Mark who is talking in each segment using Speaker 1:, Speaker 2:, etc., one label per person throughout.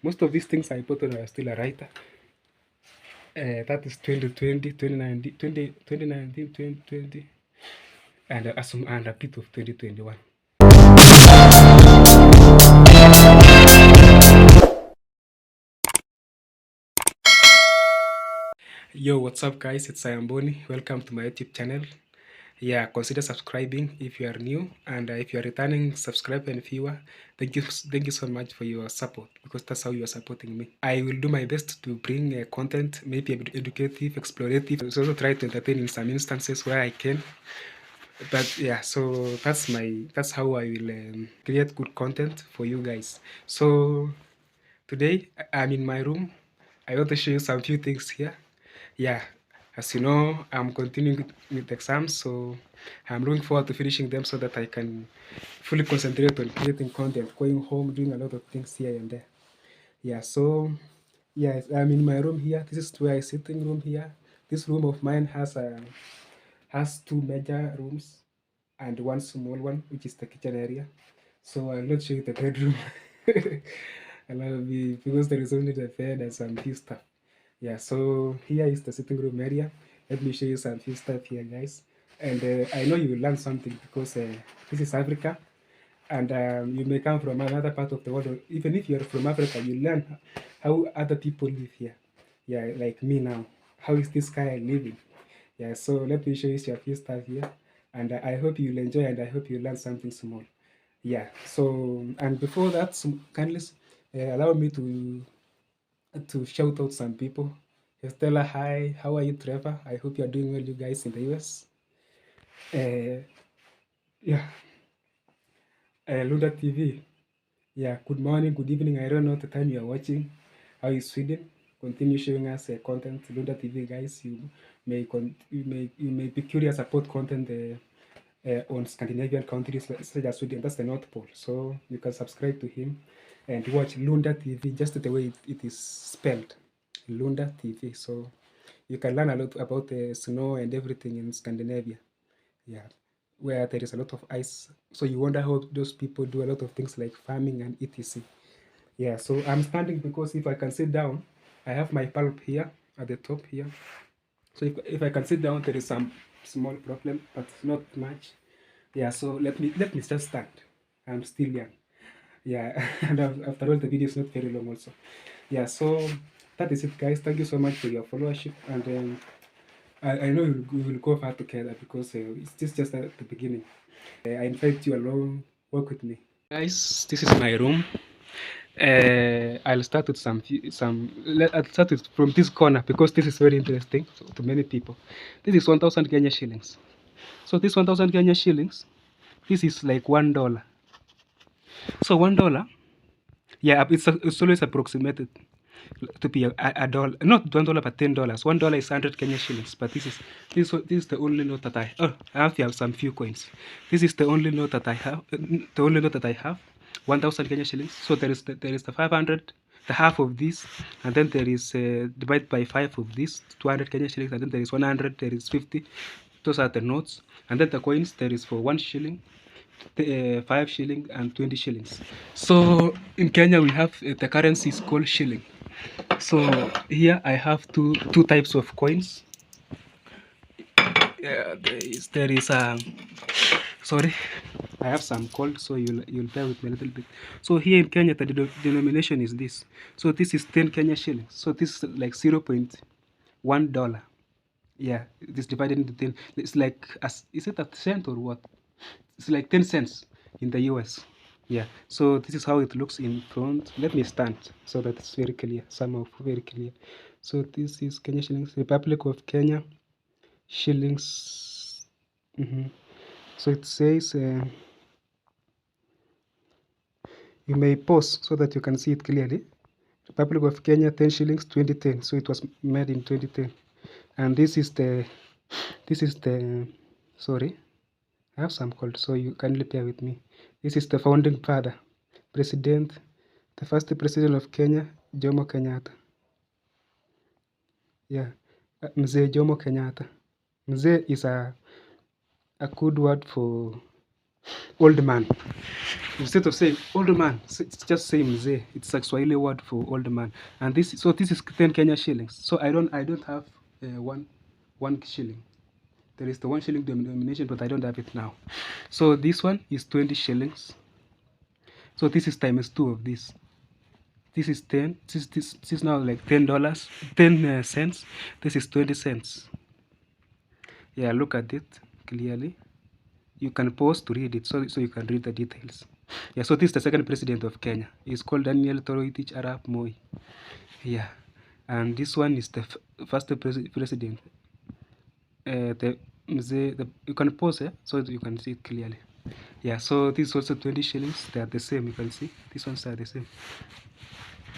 Speaker 1: Most of these things I put on are still a writer. That is 2020, 2019, 2019, 2020, and a bit of 2021. Yo, what's up, guys? It's Ayamboni. Welcome to my YouTube channel. Yeah, consider subscribing if you are new, and if you are returning subscriber and viewer, thank you so much for your support, because that's how you are supporting me. I will do my best to bring content, maybe educative, explorative, also try to entertain in some instances where I can. But yeah, so that's how I will create good content for you guys. So today I'm in my room. I want to show you some few things here. Yeah, as you know, I'm continuing with exams, so I'm looking forward to finishing them so that I can fully concentrate on creating content, going home, doing a lot of things here and there. Yeah, so yeah, I'm in my room here. This is where I sitting room here. This room of mine has two major rooms and one small one, which is the kitchen area. So I'll not show you the bedroom. Allow me, because there is only the bed and some few stuff. Yeah, so here is the sitting room area. Let me show you some few stuff here, guys. And I know you will learn something, because this is Africa, and you may come from another part of the world. Or even if you're from Africa, you learn how other people live here. Yeah, like me now. How is this guy living? Yeah, so let me show you a few stuff here, and I hope you'll enjoy, and I hope you learn something small. Yeah, so, and before that, kindly allow me to shout out some people. Stella, hi. How are you, Trevor? I hope you are doing well, you guys in the US. Uh, yeah, Lunda TV. Yeah, good morning, good evening. I don't know the time you are watching. How is Sweden? Continue showing us content. Lunda TV, guys. You may be curious about content on Scandinavian countries such as Sweden. That's the North Pole. So you can subscribe to him and watch Lunda TV, just the way it is spelled, Lunda TV. So you can learn a lot about the snow and everything in Scandinavia. Yeah, where there is a lot of ice. So you wonder how those people do a lot of things like farming and etc. Yeah, so I'm standing because if I can sit down, I have my pulp here at the top here. So if I can sit down, there is some small problem, but not much. Yeah, so let me just stand. I'm still young. Yeah, and after all, the video is not very long also. Yeah, so that is it, guys. Thank you so much for your followership, and I know we will go far together, because it's just at the beginning. I invite you along, work with me. Guys, this is my room. I'll start with I'll start with from this corner, because this is very interesting to many people. This is 1,000 Kenya shillings. So this 1,000 Kenya shillings, this is like $1. So $1, yeah, it's always approximated to be a dollar, not $1, but $10. $1 is 100 Kenya shillings. But this is the only note that I have to have some few coins. This is the only note that I have. The only note that I have, 1,000 Kenya shillings. So there is the 500, the half of this, and then there is divided by 5 of this, 200 Kenya shillings, and then there is 100, there is 50. Those are the notes, and then the coins, there is for 1 shilling, 5 shilling, and 20 shillings. So in Kenya we have the currency is called shilling. So here I have two types of coins. Yeah, there is sorry, I have some cold, so you'll bear with me a little bit. So here in Kenya, the denomination is this. So this is 10 Kenya shillings. So this is like $0.1. Yeah, it is divided into 10. It's like, is it a cent or what? It's like 10 cents in the US. Yeah, so this is how it looks in front. Let me stand so that it's very clear, somehow very clear. So this is Kenya shillings, Republic of Kenya shillings. So it says, you may pause so that you can see it clearly. Republic of Kenya 10 shillings 2010. So it was made in 2010. And this is the sorry, I have some cold, so you kindly bear with me. This is the founding father, president, the first president of Kenya, Jomo Kenyatta. Yeah, Mzee Jomo Kenyatta. Mzee is a good word for old man. Instead of saying old man, just say mzee. It's a Swahili word for old man. And this is 10 Kenya shillings. So I don't have one shilling. There is the 1 shilling denomination, but I don't have it now. So this one is 20 shillings. So this is times 2 of this. This is 10. This is now like $10, 10 cents. This is 20 cents. Yeah, look at it clearly. You can pause to read it, so you can read the details. Yeah, so this is the second president of Kenya. He's called Daniel Toroitich Arap Moi. Yeah, and this one is the first president. You can pause so you can see it clearly. Yeah, so this is also 20 shillings. They are the same. You can see these ones are the same.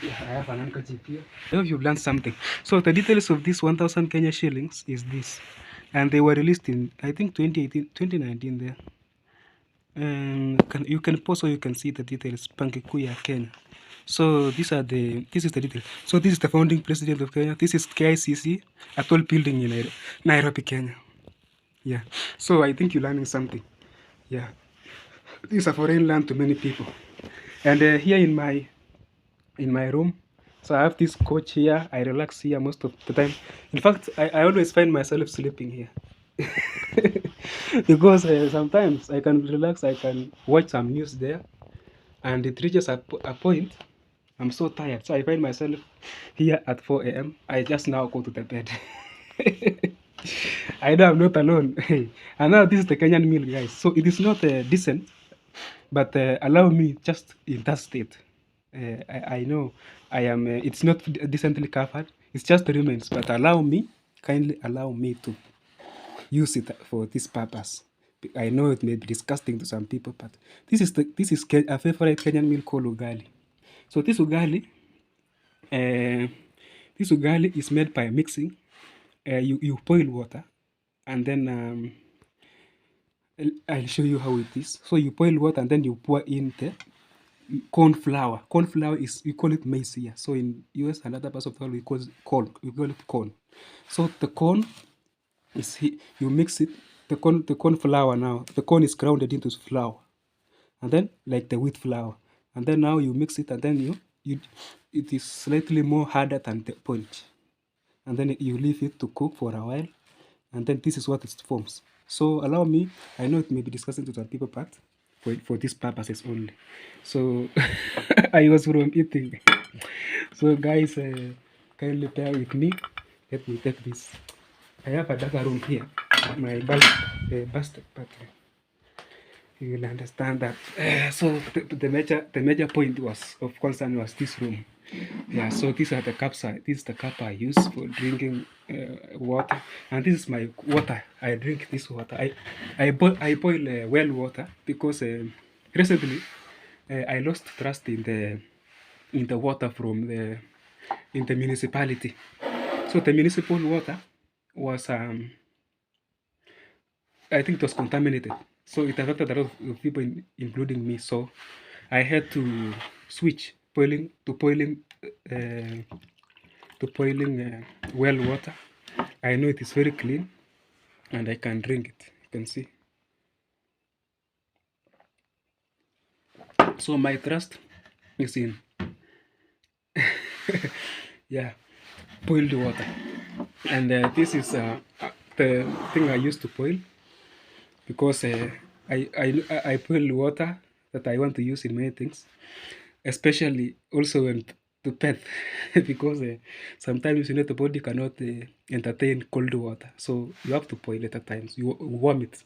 Speaker 1: Yeah, I have an handkerchief here. I hope you've learned something. So the details of this 1,000 Kenya shillings is this, and they were released in, I think, 2018, 2019 there. You can pause so you can see the details. Banki Kuu ya Kenya. So this is the detail. So this is the founding president of Kenya. This is KICC, a tall building in Nairobi, Kenya. Yeah. So I think you're learning something. Yeah. This is a foreign land to many people. And here in my room, so I have this couch here. I relax here most of the time. In fact, I always find myself sleeping here. Because sometimes I can relax, I can watch some news there, and it reaches a point I'm so tired, so I find myself here at 4 a.m. I just now go to the bed. I know I'm not alone. And now this is the Kenyan meal, guys. So it is not decent, but allow me just in that state. I know I am. It's not decently covered. It's just the remains, but kindly allow me to use it for this purpose. I know it may be disgusting to some people, but this is a favorite Kenyan meal called ugali. So this ugali is made by mixing. You boil water, and then I'll show you how it is. So you boil water, and then you pour in the corn flour. Corn flour is, we call it maize here. So in US and other parts of the world, we call it corn. So the corn is you mix it. The corn flour now. The corn is grounded into flour, and then like the wheat flour, and then now you mix it, and then it is slightly more harder than the porridge, and then you leave it to cook for a while, and then this is what it forms. So allow me, I know it may be disgusting to some people, but for these purposes only. So I was from eating. So guys, kindly bear with me. Let me take this. I have another room here, my bastard, but you will understand that. So the major point of concern was this room. Yeah. So these are the cups. This is the cup I use for drinking water, and this is my water. I drink this water. I boil well water because recently I lost trust in the water from in the municipality. So the municipal water was I think it was contaminated. So it affected a lot of people, including me. So I had to switch to boiling well water. I know it is very clean, and I can drink it. You can see. So my trust is in yeah, boiled water, and this is the thing I used to boil, because I boil water that I want to use in many things, especially also when to pet, because sometimes the body cannot entertain cold water, so you have to boil it at times. You warm it,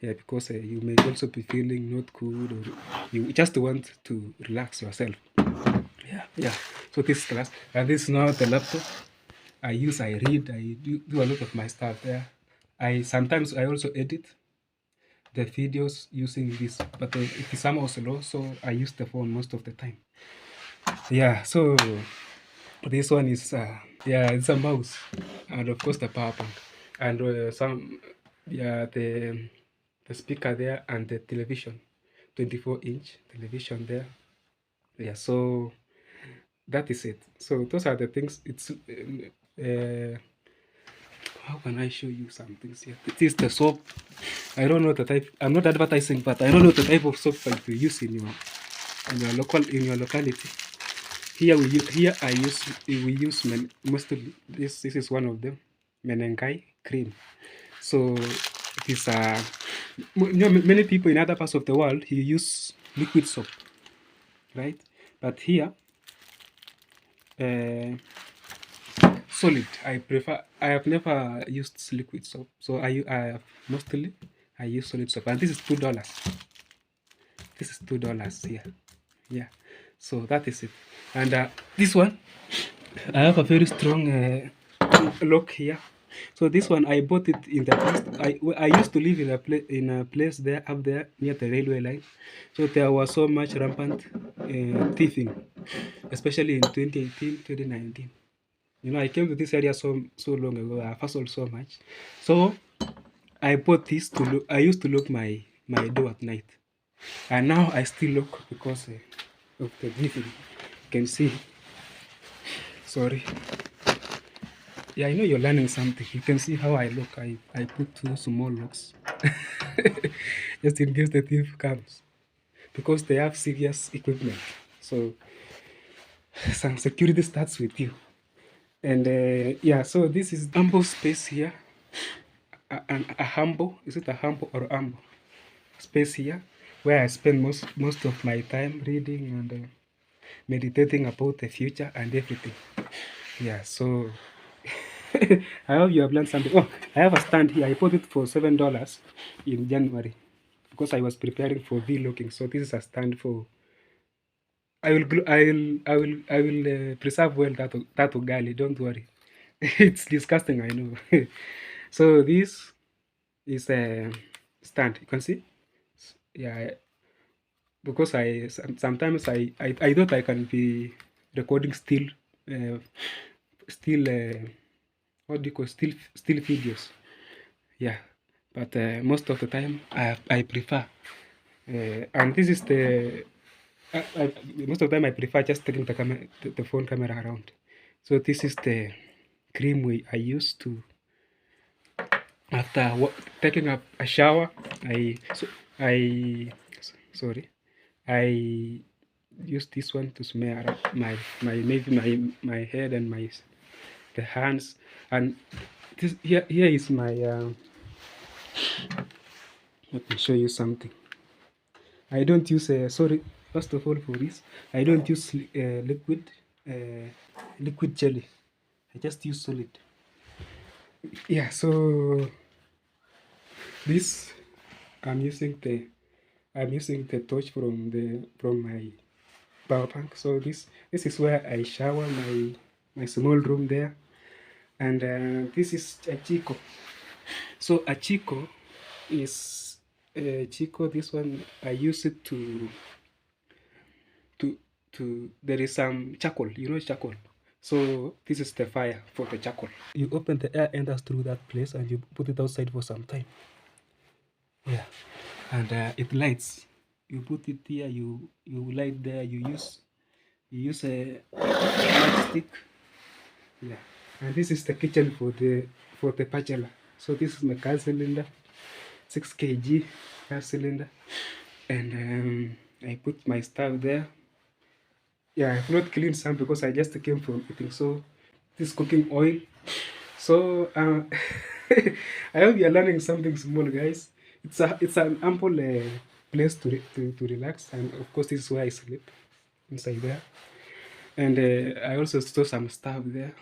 Speaker 1: yeah, because you may also be feeling not good, or you just want to relax yourself. Yeah. So this class, and this is now the laptop I use. I read. I do a lot of my stuff there. I sometimes I also edit the videos using this, but it is somehow slow, so I use the phone most of the time. Yeah. So this one is yeah, it's a mouse, and of course the power bank, and some the speaker there, and the television, 24-inch television there. Yeah. So that is it. So those are the things. It's how can I show you some things here? This is the soap. I don't know the type. I'm not advertising, but I don't know the type of soap that you use in your locality. Here we use mostly this is one of them, menengai cream. So it is many people in other parts of the world use liquid soap, right? But here uh, solid. I prefer. I have never used liquid soap, so I use solid soap, and this is $2. This is $2 here. Yeah, so that is it. And this one, I have a very strong lock here. So this one I bought it in the past. I used to live in a place there up there near the railway line. So there was so much rampant thieving, especially in 2018, 2019. You know, I came to this area so long ago. I hustled so much. So I bought this to look. I used to lock my door at night, and now I still lock because of the thieving. You can see. Sorry. Yeah, I know you're learning something. You can see how I look. I put two small locks just in case the thief comes because they have serious equipment. So some security starts with you. And yeah, so this is ample space here. A humble, is it a humble or amble space here where I spend most of my time reading and meditating about the future and everything. Yeah, so I hope you have learned something. Oh, I have a stand here. I bought it for $7 in January because I was preparing for vlogging. So this is a stand for. I will preserve well that ugali. Don't worry. It's disgusting, I know. So this is a stand. You can see. Yeah, because sometimes I thought I can be recording uh, still what do you call still videos. Yeah, but most of the time I prefer and this is most of the time I prefer just taking the phone camera around. So this is the cream I use to after taking a shower. I sorry, I use this one to smear maybe my head and the hands. And this here is my let me show you something. I don't use sorry, first of all, for this I don't use liquid jelly. I just use solid. Yeah, so this I'm using the torch from my power bank. So this is where I shower my small room there. And this is a chico. So a chico is chico. This one I use it to there is some charcoal. You know charcoal. So this is the fire for the charcoal. You open the air enters through that place and you put it outside for some time. Yeah, and it lights. You put it here. You light there. You use a matchstick. Yeah, and this is the kitchen for the bachelor. So this is my gas cylinder, 6 kg gas cylinder, and I put my stuff there. Yeah, I've not cleaned some because I just came from eating. So this cooking oil. So I hope you're learning something small, guys. It's an ample place to relax, and of course this is where I sleep inside there. And I also store some stuff there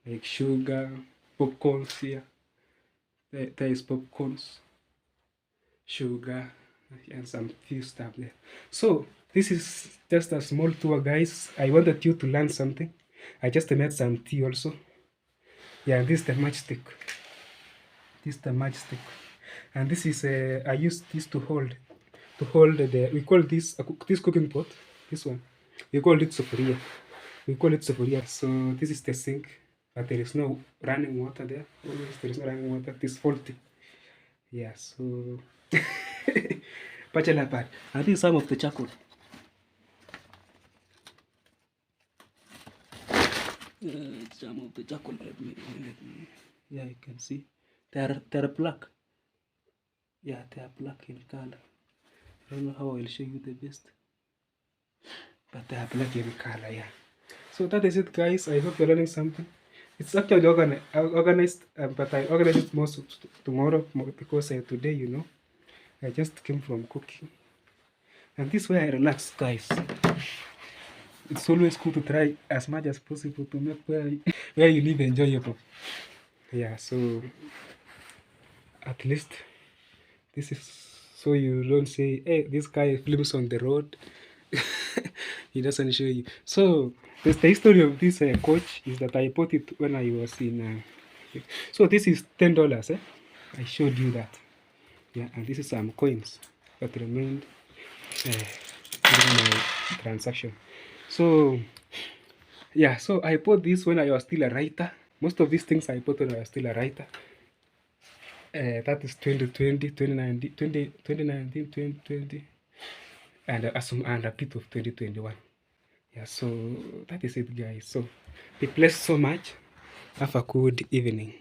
Speaker 1: like sugar, popcorns here. There is popcorns, sugar, and some few stuff there. So this is just a small tour, guys. I wanted you to learn something. I just made some tea also. Yeah, this is the matchstick. This is the matchstick, and this is I use this to hold the. We call this this cooking pot. This one we call it sufuria. We call it sufuria. So this is the sink, but there is no running water there. Always there is no running water. It is faulty. Yeah. So bachelor pad. And this is some of the charcoal. Some of the charcoal. Let me. Yeah, you can see they're black. Yeah, they are black in color. I don't know how I will show you the best, but they are black in color. Yeah. So that is it, guys. I hope you're learning something. It's actually organized, but I organized it more tomorrow because today, I just came from cooking, and this way I relax, guys. It's always cool to try as much as possible to make where you live enjoyable. Yeah, so at least this is so you don't say, hey, this guy films on the road. He doesn't show you. So the history of this coach is that I bought it when I was in. So this is $10. I showed you that. Yeah, and this is some coins that remained during my transaction. So yeah, so I bought this when I was still a writer. Most of these things I bought when I was still a writer. That is 2020, 2019, 2019, 2020, and a bit of 2021. Yeah, so that is it, guys. So be blessed so much. Have a good evening.